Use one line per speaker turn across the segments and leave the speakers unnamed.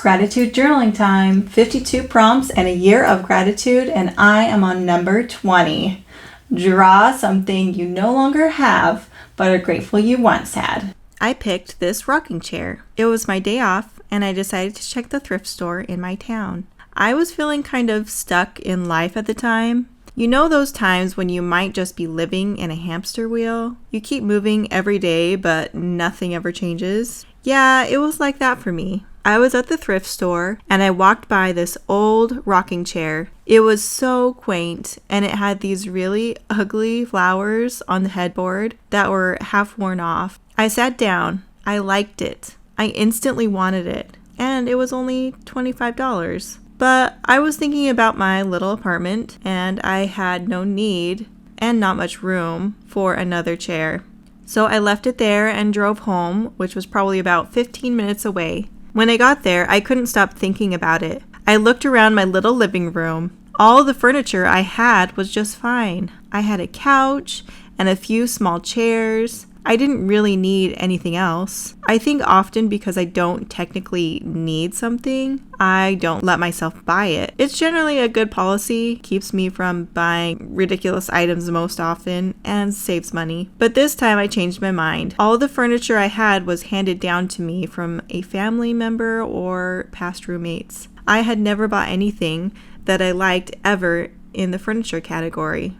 gratitude journaling time. 52 prompts and a year of gratitude, and I am on number 20. Draw something you no longer have, but are grateful you once had. I picked this rocking chair. It was my day off, and I decided to check the thrift store in my town. I was feeling kind of stuck in life at the time. You know those times when you might just be living in a hamster wheel? You keep moving every day, but nothing ever changes. Yeah, it was like that for me. I was at the thrift store and I walked by this old rocking chair. It was so quaint and it had these really ugly flowers on the headboard that were half worn off. I sat down. I liked it. I instantly wanted it. And it was only $25. But I was thinking about my little apartment and I had no need and not much room for another chair. So I left it there and drove home, which was probably about 15 minutes away. When I got there, I couldn't stop thinking about it. I looked around my little living room. All the furniture I had was just fine. I had a couch and a few small chairs. I didn't really need anything else. I think often because I don't technically need something, I don't let myself buy it. It's generally a good policy, keeps me from buying ridiculous items most often, and saves money. But this time I changed my mind. All the furniture I had was handed down to me from a family member or past roommates. I had never bought anything that I liked ever in the furniture category.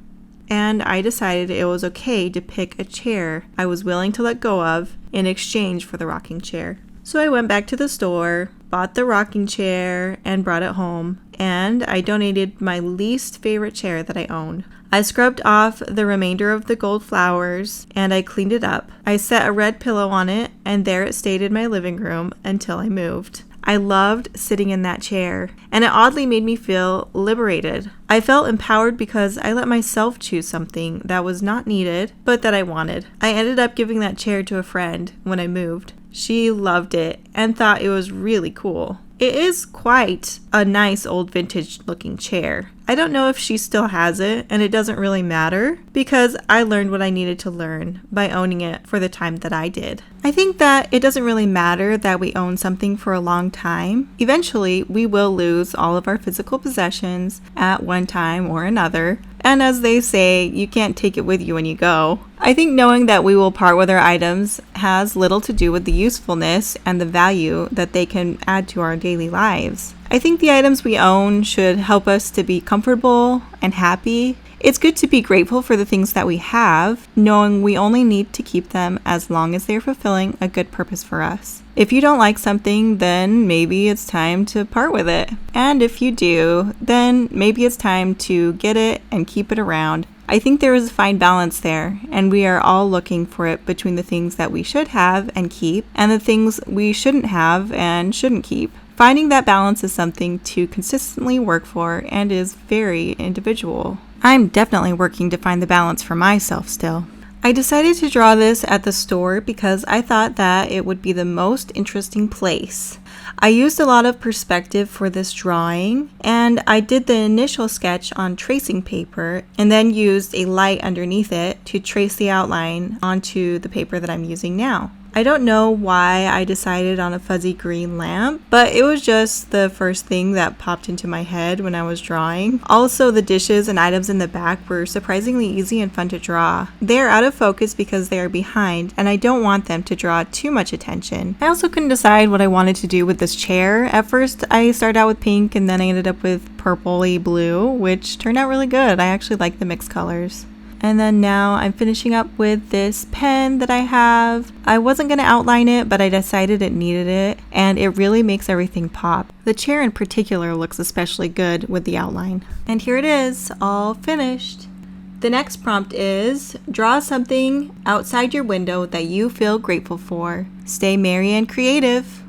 And I decided it was okay to pick a chair I was willing to let go of in exchange for the rocking chair. So I went back to the store, bought the rocking chair, and brought it home, and I donated my least favorite chair that I owned. I scrubbed off the remainder of the gold flowers, and I cleaned it up. I set a red pillow on it, and there it stayed in my living room until I moved. I loved sitting in that chair, and it oddly made me feel liberated. I felt empowered because I let myself choose something that was not needed, but that I wanted. I ended up giving that chair to a friend when I moved. She loved it and thought it was really cool. It is quite a nice old vintage looking chair. I don't know if she still has it, and it doesn't really matter because I learned what I needed to learn by owning it for the time that I did. I think that it doesn't really matter that we own something for a long time. Eventually, we will lose all of our physical possessions at one time or another. And as they say, you can't take it with you when you go. I think knowing that we will part with our items has little to do with the usefulness and the value that they can add to our daily lives. I think the items we own should help us to be comfortable and happy. It's good to be grateful for the things that we have, knowing we only need to keep them as long as they're fulfilling a good purpose for us. If you don't like something, then maybe it's time to part with it. And if you do, then maybe it's time to get it and keep it around. I think there is a fine balance there, and we are all looking for it between the things that we should have and keep, and the things we shouldn't have and shouldn't keep. Finding that balance is something to consistently work for and is very individual. I'm definitely working to find the balance for myself still. I decided to draw this at the store because I thought that it would be the most interesting place. I used a lot of perspective for this drawing, and I did the initial sketch on tracing paper and then used a light underneath it to trace the outline onto the paper that I'm using now. I don't know why I decided on a fuzzy green lamp, but it was just the first thing that popped into my head when I was drawing. Also, the dishes and items in the back were surprisingly easy and fun to draw. They are out of focus because they are behind, and I don't want them to draw too much attention. I also couldn't decide what I wanted to do with this chair. At first, I started out with pink, and then I ended up with purpley blue, which turned out really good. I actually like the mixed colors. And then now I'm finishing up with this pen that I have. I wasn't going to outline it, but I decided it needed it, and it really makes everything pop. The chair in particular looks especially good with the outline. And here it is, all finished. The next prompt is, draw something outside your window that you feel grateful for. Stay merry and creative.